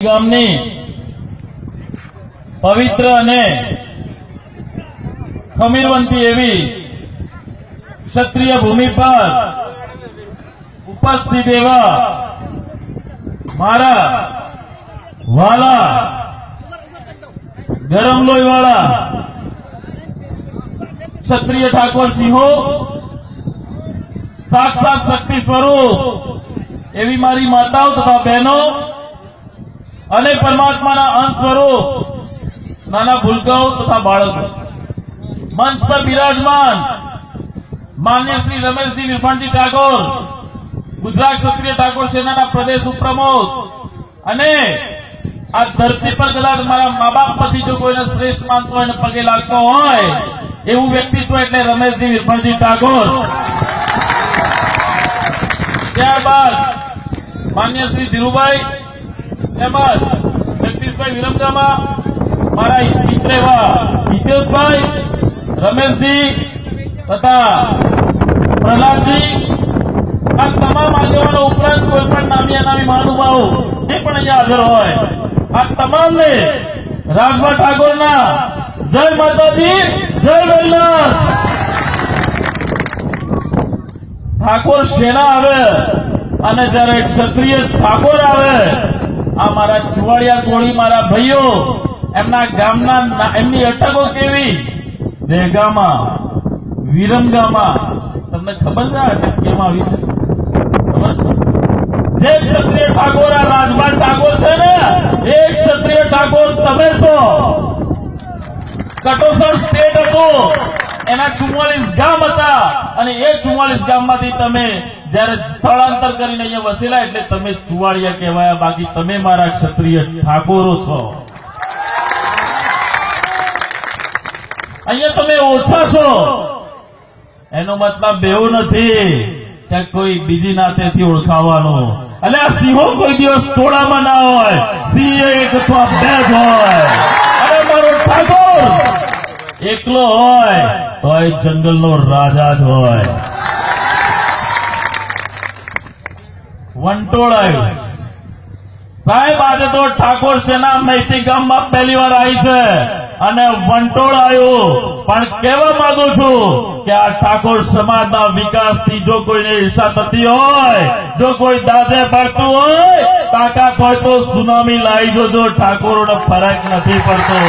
ગામની પવિત્ર અને ખમીરવંતી એવી ક્ષત્રિય ભૂમિ પર ઉપસ્થિત એવા મારા વાલા ગરમ લોહીવાળા ક્ષત્રિય ઠાકોર સિંહો, સાક્ષાત શક્તિ સ્વરૂપ એવી મારી માતાઓ તથા બહેનો અને પરમાત્માના અંશ સ્વરૂપ નાના ભૂલકાઓ તથા બાળકો, મંચ પર બિરાજમાન માન્ય શ્રી રમેશજી વિરફણજી ઠાકોર, ગુજરાત ક્ષત્રિય ઠાકોર સેનાના પ્રદેશ ઉપપ્રમુખ, અને આ ધરતી પર કદાચ મારા મા બાપ પછી જો કોઈને શ્રેષ્ઠ માનતો હોય અને પગે લાગતો હોય એવું વ્યક્તિત્વ એટલે રમેશજી વિરફણજી ઠાકોર. ત્યારબાદ માન્ય શ્રી ધીરુભાઈ તેમજ જગદીશભાઈ વિરમગામા, મારા મિત્ર એવા હિતેશભાઈ, રમેશજી તથા પ્રહલાદજી, આ તમામ આગેવાનો ઉપરાંત કોઈ પણ નામી અનામી મહાનુભાવો જે પણ અહીંયા હાજર હોય આ તમામને રાજભા ઠાકોરના જય માતાજી, જય વેલનાથ. ઠાકોર સેના આવે અને જયારે ક્ષત્રિય ઠાકોર આવે, આ મારા ચુવાડિયા કોળી મારા ભાઈઓ, એમના ગામના એમની અટકો કેવી, દેગામાં, વિરમગામાં. તમને ખબર છે આ અટક કેમ આવી છે? ખબર છે? જે ક્ષત્રિય ઠાકોર આ રાજભા ઠાકોર છે ને, એ ક્ષત્રિય ઠાકોર તમે છો. કટોસર સ્ટેટ હતું, એના 44 ગામ હતા અને એ 44 ગામમાંથી તમે જયારે સ્થળાંતર કરીને અહીંયા વસેલા એટલે તમે ચુવાડિયા કહેવાયા, બાકી તમે મારા ક્ષત્રિય ઠાકોરો છો. અહીંયા તમે ઓછા છો એનો મતલબ એવું નથી કે કોઈ બીજી નાતેથી ઓળખાવાનો. એટલે આ સિંહો કોઈ દિવસ ટોળામાં ના હોય, સિંહ એક અથવા બે જ હોય. અને મારો ઠાકોર એકલો હોય તો એ જંગલનો રાજા જ હોય. વંટોળ આવ્યું સાહેબ, આજે તો ઠાકોર સેના મૈતી ગામમાં પહેલી વાર આવી છે અને વંટોળ આવ્યું. પણ કહેવા માંગુ છું કે આ ઠાકોર સમાજના વિકાસથી જો કોઈને ઈર્ષા થતી હોય, જો કોઈ દાદે પડતું હોય, તાકાત હોય તો સુનામી લાવી જોજો, ઠાકોરોને ફરક નથી પડતો.